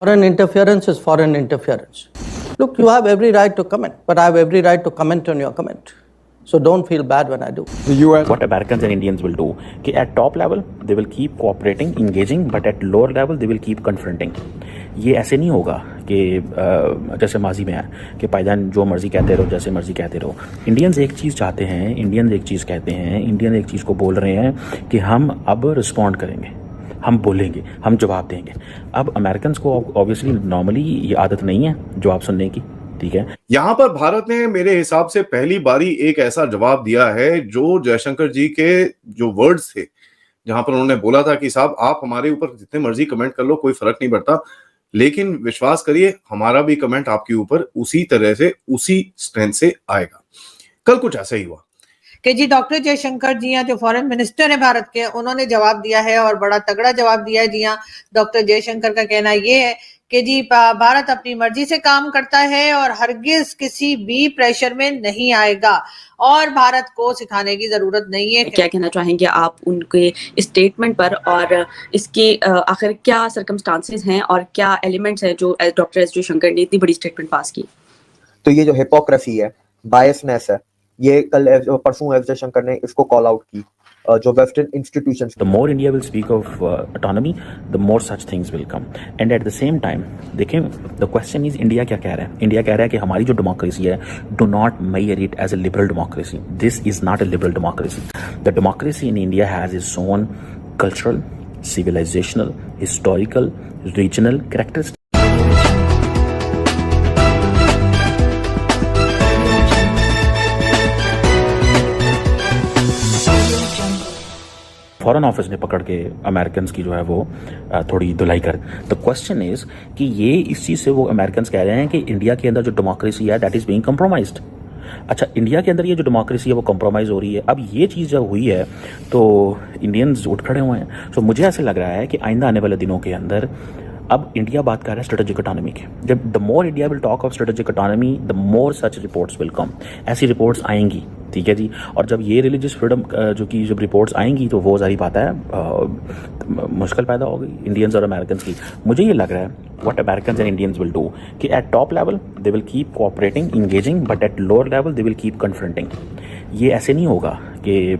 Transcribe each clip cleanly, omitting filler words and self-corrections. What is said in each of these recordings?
Foreign interference is foreign interference. Look, you have every right to comment, but I have every right to comment on your comment. So don't feel bad when I do. The US. What Americans and Indians will do, कि at top level they will keep cooperating, engaging, but at lower level they will keep confronting. ये ऐसे नहीं होगा कि जैसे माजी में है कि भाईजान जो मर्जी कहते रहो, जैसे मर्जी कहते रहो. इंडियंस एक चीज़ चाहते हैं, इंडियंस एक चीज़ कहते हैं, इंडियन एक चीज़ को बोल रहे हैं कि हम अब रिस्पॉन्ड करेंगे, हम बोलेंगे, हम जवाब देंगे. अब अमेरिकन को ऑब्वियसली नॉर्मली ये आदत नहीं है जवाब सुनने की, ठीक है. यहाँ पर भारत ने मेरे हिसाब से पहली बारी एक ऐसा जवाब दिया है जो जयशंकर जी के जो वर्ड्स थे, जहां पर उन्होंने बोला था कि साहब आप हमारे ऊपर जितने मर्जी कमेंट कर लो, कोई फर्क नहीं पड़ता, लेकिन विश्वास करिए हमारा भी कमेंट आपके ऊपर उसी तरह से, उसी स्ट्रेंथ से आएगा. कल कुछ ऐसा ही हुआ कि जी डॉक्टर जयशंकर जी हैं जो फॉरेन मिनिस्टर है भारत के, उन्होंने जवाब दिया है और बड़ा तगड़ा जवाब दिया है. जी हाँ, डॉक्टर जयशंकर का कहना ये है कि जी भारत अपनी मर्जी से काम करता है और हरगिज किसी भी प्रेशर में नहीं आएगा और भारत को सिखाने की जरूरत नहीं है. क्या कहना चाहेंगे आप उनके स्टेटमेंट पर, और इसके आखिर क्या सर्कमस्टांसेस हैं और क्या एलिमेंट्स हैं जो डॉक्टर एस जयशंकर ने इतनी बड़ी स्टेटमेंट पास की? तो ये जो हिपोक्रेसी है, बायसनेस है, ये कल परसों एस जयशंकर ने इसको कॉल आउट की. जो western institutions, The more India will speak of autonomy, the more such things will come. And at the same time, देखें, the question is India क्या कह रहा है? India कह रहा है कि हमारी जो democracy है, do not measure it as a liberal democracy. This is not a liberal democracy. The democracy in India has its own cultural, civilizational, historical, regional characteristics. Foreign office ने पकड़ के अमेरिकन की जो है वो थोड़ी धुलाई कर. द क्वेश्चन इज कि ये इस चीज़ से वो अमेरिकन कह रहे हैं कि इंडिया के अंदर जो डेमोक्रेसी है दैट इज़ बीइंग कम्प्रोमाइज्ड. अच्छा, इंडिया के अंदर ये जो डेमोक्रेसी है वो कम्प्रोमाइज़ हो रही है. अब ये चीज़ जब हुई है तो इंडियंस उठ खड़े हुए हैं. सो मुझे ऐसे लग रहा है कि आइंदा आने वाले दिनों के अंदर अब इंडिया बात कर रहा है स्ट्रेटेजिक इकोनॉमी की. जब the more India will talk of strategic economy, the more such reports will come. ऐसी रिपोर्ट्स आएंगी, ठीक है जी. और जब ये रिलीजियस फ्रीडम जो कि जब रिपोर्ट्स आएंगी तो वो जाहिर बात है मुश्किल पैदा होगी इंडियंस और अमेरिकन की. मुझे ये लग रहा है what American and Indians will do कि at top level they will keep cooperating, engaging, but at lower level they will keep confronting. ये ऐसे नहीं होगा कि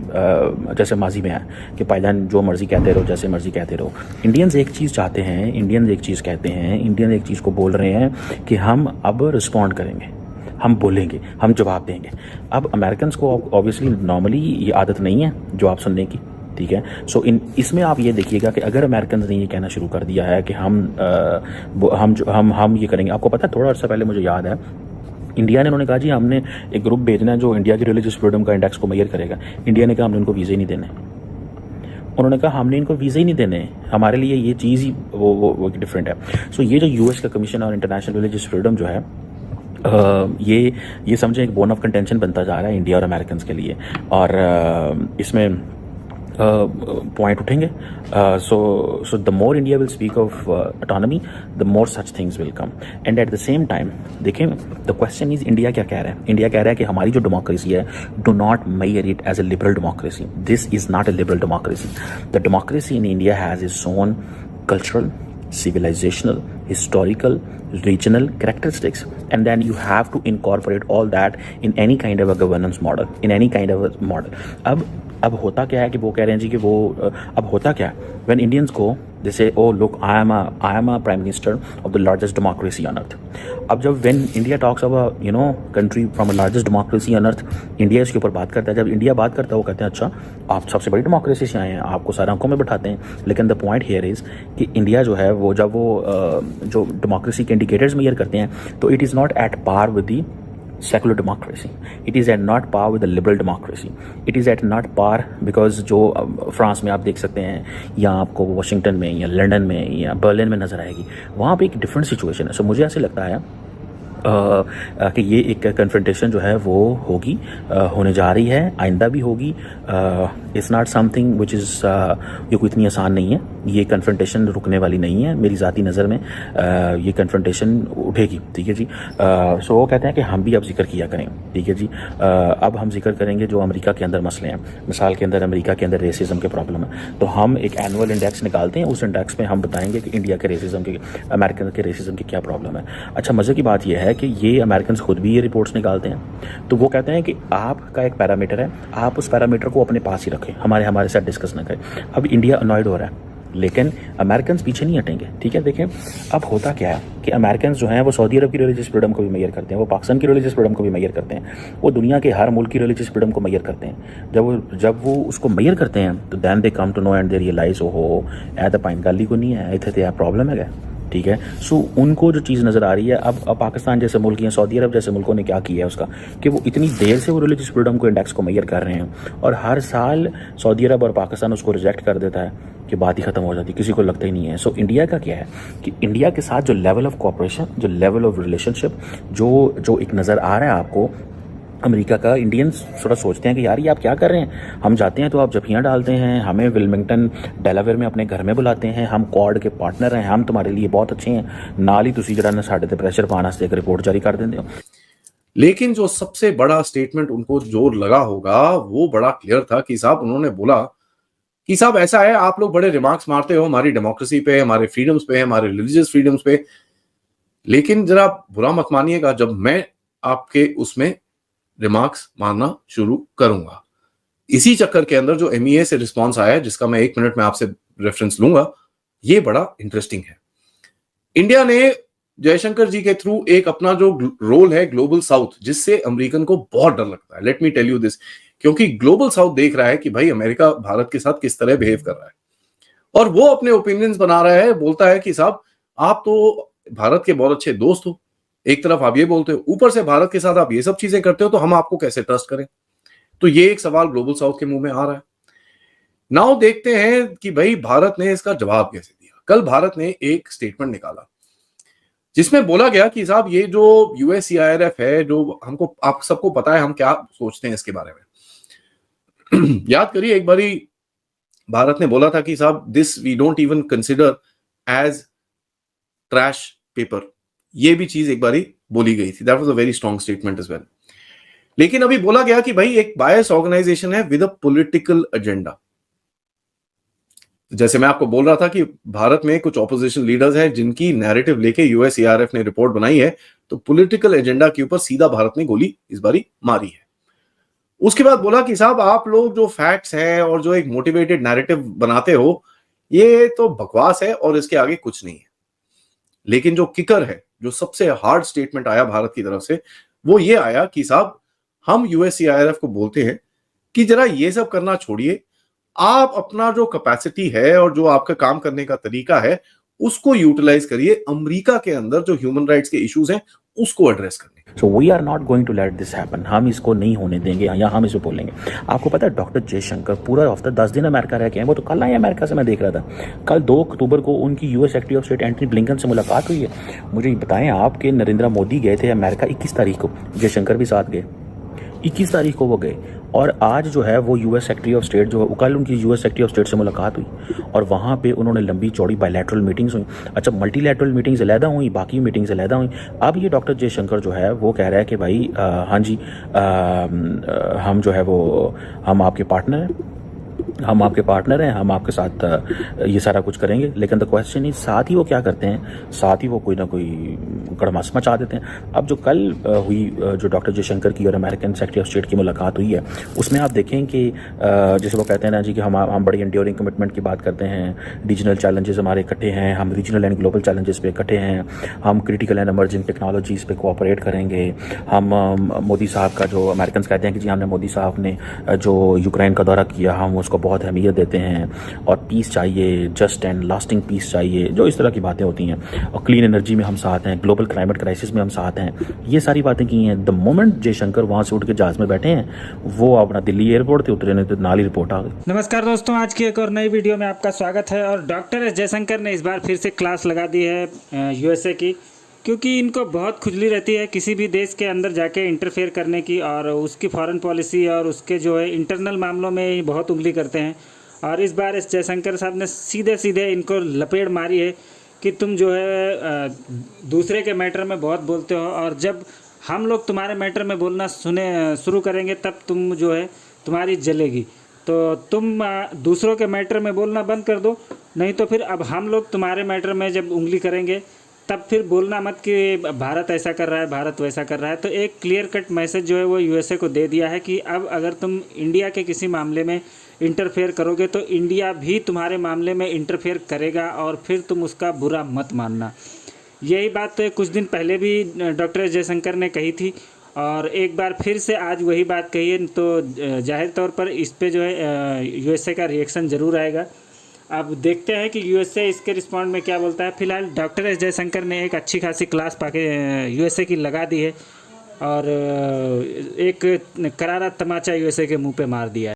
जैसे माजी में है कि भाईजान जो मर्जी कहते रहो, जैसे मर्जी कहते रहो. इंडियंस एक चीज़ चाहते हैं, इंडियंस एक चीज़ कहते हैं, इंडियन एक चीज़ को बोल रहे हैं कि हम अब रिस्पॉन्ड करेंगे, हम बोलेंगे, हम जवाब देंगे. अब अमेरिकन को ऑब्वियसली नॉर्मली ये आदत नहीं है जवाब सुनने की, ठीक है. सो इसमें आप ये देखिएगा कि अगर अमेरिकन ने ये कहना शुरू कर दिया है कि हम ये करेंगे. आपको पता है थोड़ा अर्सा पहले मुझे याद है इंडिया ने, उन्होंने कहा जी हमने एक ग्रुप भेजना है जो इंडिया की रिलीजियस फ्रीडम का इंडेक्स को मेजर करेगा. इंडिया ने कहा हमने उनको वीज़े ही नहीं देने. उन्होंने कहा हमने इनको वीज़े ही नहीं देने, हमारे लिए ये चीज़ ही वो डिफरेंट है. सो ये जो यूएस का कमीशन और इंटरनेशनल रिलीजियस फ्रीडम जो है ये समझें एक बोन ऑफ कंटेंशन बनता जा रहा है इंडिया और अमेरिकन के लिए. और इसमें पॉइंट उठेंगे. So the more India will speak of autonomy, the more such things will come. And at the same time देखें, द क्वेश्चन इज इंडिया क्या कह रहा है? इंडिया कह रहा है कि हमारी जो डेमोक्रेसी है, do not measure it as a liberal democracy. This is not a liberal democracy. The democracy in India has its own cultural, civilizational, historical, regional characteristics, and then you have to incorporate all that in any kind of a governance model, in any kind of a model. अब होता क्या है कि वो कह रहे हैं जी कि वो अब होता क्या है when Indians go they say oh look I am a prime minister of the largest democracy on earth. अब जब when India talks about country from a largest democracy on earth, India इसके ऊपर बात करता है. जब इंडिया बात करता है वो कहते हैं अच्छा आप सबसे बड़ी डेमोक्रेसी से आए हैं, आपको सारे आंखों में बैठाते हैं. लेकिन द पॉइंट हियर इज कि इंडिया जो है वो जब वो जो डेमोक्रेसी के इंडिकेटर्स मेजर करते हैं तो it is not at par with the secular democracy. It is at not par with the liberal democracy. It is at not par because जो फ्रांस में आप देख सकते हैं या आपको वाशिंगटन में या लंदन में या बर्लिन में नज़र आएगी, वहाँ पे एक डिफरेंट सिचुएशन है. सो मुझे ऐसे लगता है कि ये एक कन्फ्रंटेशन जो है वो होगी, होने जा रही है, आइंदा भी होगी. It's not something which is ये कोई इतनी आसान नहीं है. ये कन्फ्रंटेशन रुकने वाली नहीं है मेरी ज़ाती नज़र में। ये कन्फ्रंटेशन उठेगी, ठीक है जी। सो वो कहते हैं कि हम भी अब जिक्र किया करें, ठीक है जी। अब हम जिक्र करेंगे जो अमेरिका के अंदर मसले हैं। मिसाल के अंदर अमेरिका के अंदर रेसिज्म के प्रॉब्लम है, तो हम एक एनुअल इंडेक्स निकालते हैं, उस इंडेक्स में हम बताएंगे कि इंडिया के रेसिज्म के, अमेरिकन के रेसिज्म की क्या प्रॉब्लम है। अच्छा, मज़े की बात यह है कि ये अमेरिकन खुद भी ये रिपोर्ट्स निकालते हैं, तो वो कहते हैं कि आपका एक पैरामीटर है, आप उस पैरामीटर को अपने पास ही रखें, हमारे साथ डिस्कस ना करें। अब इंडिया अनॉयड हो रहा है, लेकिन अमेरिकन पीछे नहीं हटेंगे, ठीक है। देखें अब होता क्या है कि अमेरिकन जो हैं वो सऊदी अरब की रिलीजियस फ्रीडम को भी मेजर करते हैं, वो पाकिस्तान की रिलीजियस फ्रीडम को भी मेजर करते हैं, वो दुनिया के हर मुल्क की रिलीजियस फ्रीडम को मेजर करते हैं। जब वो उसको मेजर करते हैं तो then they come to know and they realise हो ए तो पाइन गाली को नहीं है, इतने तो प्रॉब्लम है, ठीक है। सो उनको जो चीज़ नज़र आ रही है, अब पाकिस्तान जैसे मुल्क या सऊदी अरब जैसे मुल्कों ने क्या किया है उसका, कि वो इतनी देर से वो रिलीजियस फ्रीडम को इंडेक्स को मेजर कर रहे हैं, और हर साल सऊदी अरब और पाकिस्तान उसको रिजेक्ट कर देता है कि बात ही ख़त्म हो जाती, किसी को लगता ही नहीं है। सो इंडिया का क्या है कि इंडिया के साथ जो लेवल ऑफ कोऑपरेशन, जो लेवल ऑफ रिलेशनशिप जो एक नज़र आ रहा है आपको अमेरिका का, इंडियंस थोड़ा सोचते हैं कि यार ये आप क्या कर रहे हैं। हम जाते हैं तो आप जफियाँ डालते हैं, हमें विल्मिंगटन डेलावेयर में अपने घर में बुलाते हैं, हम क्वाड के पार्टनर हैं, हम तुम्हारे लिए बहुत अच्छे हैं, नाल ही तुसी जरा साढ़े ते प्रेशर पाने से एक रिपोर्ट जारी कर देंगे हो। लेकिन जो सबसे बड़ा स्टेटमेंट उनको जोर लगा होगा वो बड़ा क्लियर था कि साहब उन्होंने बोला कि साहब ऐसा है, आप लोग बड़े रिमार्क्स मारते हो हमारी डेमोक्रेसी पे, हमारे फ्रीडम्स पे, हमारे रिलीजियस फ्रीडम्स पे, लेकिन जरा बुरा मत मानिएगा जब मैं आपके उसमें रिमार्क्स मारना शुरू करूंगा। इसी चक्कर के अंदर जो MEA से रिस्पांस आया है, जिसका मैं 1 मिनट में आपसे रेफरेंस लूंगा, ये बड़ा इंटरेस्टिंग है। इंडिया ने जयशंकर जी के थ्रू एक अपना जो रोल है ग्लोबल साउथ, जिससे अमेरिकन को बहुत डर लगता है। Let me tell you this, क्योंकि ग्लोबल साउथ देख रहा है कि भाई अमेरिका भारत के साथ किस तरह बिहेव कर रहा है, और वो अपने ओपिनियंस बना रहा है, बोलता है कि साहब आप तो भारत के बहुत अच्छे दोस्त हो, एक तरफ आप ये बोलते हो, ऊपर से भारत के साथ आप ये सब चीजें करते हो, तो हम आपको कैसे ट्रस्ट करें। तो ये एक सवाल ग्लोबल साउथ के मुंह में आ रहा है। नाउ देखते हैं कि भाई भारत ने इसका जवाब कैसे दिया। कल भारत ने एक स्टेटमेंट निकाला जिसमें बोला गया कि साहब ये जो USCIRF है, जो हमको आप सबको पता है हम क्या सोचते हैं इसके बारे में। याद करिए एक बारी भारत ने बोला था कि साहब this we don't even consider as trash paper, ये भी चीज एक बारी बोली गई थी। That was a very strong statement as well. लेकिन अभी बोला गया कि भाई एक बायस ऑर्गेनाइजेशन है विद अ पॉलिटिकल एजेंडा। जैसे मैं आपको बोल रहा था कि भारत में कुछ ऑपोजिशन लीडर्स हैं जिनकी नैरेटिव लेके USCIRF ने रिपोर्ट बनाई है, तो पॉलिटिकल एजेंडा के ऊपर सीधा भारत ने गोली इस बारी मारी है। उसके बाद बोला कि साहब आप लोग जो फैक्ट्स हैं और जो एक मोटिवेटेड नैरेटिव बनाते हो, ये तो बकवास है और इसके आगे कुछ नहीं है। लेकिन जो किकर है, जो सबसे हार्ड स्टेटमेंट आया भारत की तरफ से, वो ये आया कि साहब हम USCIRF को बोलते हैं कि जरा ये सब करना छोड़िए, आप अपना जो कैपेसिटी है और जो आपका काम करने का तरीका है उसको यूटिलाइज करिए, अमेरिका के अंदर जो ह्यूमन राइट्स के इश्यूज हैं उसको एड्रेस करने। So we are not going to let this happen, हम इसको नहीं होने देंगे, या हम इसे बोलेंगे। आपको पता है डॉक्टर जयशंकर पूरा हफ्ता 10 दिन अमेरिका रह के हैं, वो तो कल आए अमेरिका से, मैं देख रहा था। कल 2 अक्टूबर को उनकी US secretary of state Antony Blinken से मुलाकात हुई है। मुझे बताएं, आपके नरेंद्र मोदी गए थे अमेरिका 21 तारीख को, जयशंकर भी साथ गए, 21 तारीख को वो गए, और आज जो है वो US सेक्रेटरी ऑफ स्टेट जो कल उनकी US सेक्रेटरी ऑफ स्टेट से मुलाकात हुई, और वहाँ पे उन्होंने लंबी चौड़ी बायलैटरल मीटिंग्स हुई। अच्छा, मल्टीलैटरल मीटिंग्स अलहदा हुई, बाकी मीटिंग्स अलहदा हुई। अब ये डॉक्टर जयशंकर जो है वो कह रहा है कि भाई हाँ जी, हम जो है वो हम आपके पार्टनर हैं, हम आपके पार्टनर हैं, हम आपके साथ ये सारा कुछ करेंगे। लेकिन द क्वेश्चन इज, साथ ही वो क्या करते हैं, साथ ही वो कोई ना कोई गड़मास मचा देते हैं। अब जो कल हुई जो डॉक्टर जयशंकर की और अमेरिकन सेक्रेटरी ऑफ स्टेट की मुलाकात हुई है, उसमें आप देखें कि जैसे वो कहते हैं ना जी कि हम बड़ी एंड्योरिंग कमिटमेंट की बात करते हैं, रीजनल चैलेंजेस हमारे इकट्ठे हैं, हम रीजनल एंड ग्लोबल चैलेंजेस पे इकट्ठे हैं, हम क्रिटिकल एंड एमर्जिंग टेक्नोलॉजीज़ पे कोऑपरेट करेंगे। हम मोदी साहब का जो अमेरिकन कहते हैं कि जी हमने मोदी साहब ने जो यूक्रेन का दौरा किया, हम उसको बहुत अहमियत देते हैं, और पीस चाहिए, जस्ट एंड लास्टिंग पीस चाहिए, जो इस तरह की बातें होती हैं। और क्लीन एनर्जी में हम साथ हैं, ग्लोबल क्लाइमेट क्राइसिस में हम साथ हैं, ये सारी बातें की हैं। द मोमेंट जयशंकर वहाँ से उठ के जहाज़ में बैठे हैं, वो अपना दिल्ली एयरपोर्ट थे उतरे ने तो नाल ही रिपोर्ट आ गई। नमस्कार दोस्तों, आज की एक और नई वीडियो में आपका स्वागत है। और डॉक्टर एस जयशंकर ने इस बार फिर से क्लास लगा दी है USA की, क्योंकि इनको बहुत खुजली रहती है किसी भी देश के अंदर जाके इंटरफेयर करने की, और उसकी फॉरेन पॉलिसी और उसके जो है इंटरनल मामलों में बहुत उंगली करते हैं। और इस बार एस जयशंकर साहब ने सीधे सीधे इनको लपेट मारी है कि तुम जो है दूसरे के मैटर में बहुत बोलते हो, और जब हम लोग तुम्हारे मैटर में बोलना शुरू करेंगे तब तुम जो है तुम्हारी जलेगी। तो तुम दूसरों के मैटर में बोलना बंद कर दो, नहीं तो फिर अब हम लोग तुम्हारे मैटर में जब उंगली करेंगे तब फिर बोलना मत कि भारत ऐसा कर रहा है, भारत वैसा कर रहा है। तो एक क्लियर कट मैसेज जो है वो यूएसए को दे दिया है कि अब अगर तुम इंडिया के किसी मामले में इंटरफेयर करोगे तो इंडिया भी तुम्हारे मामले में इंटरफेयर करेगा, और फिर तुम उसका बुरा मत मानना। यही बात कुछ दिन पहले भी डॉक्टर एस जयशंकर ने कही थी, और एक बार फिर से आज वही बात कही है। तो जाहिर तौर पर इस पे जो है यूएसए का रिएक्शन ज़रूर आएगा। अब देखते हैं कि यूएसए इसके रिस्पॉन्ड में क्या बोलता है। फिलहाल डॉक्टर एस जयशंकर ने एक अच्छी खासी क्लास पाके यूएसए की लगा दी है, और एक करारा तमाचा यूएसए के मुंह पे मार दिया है।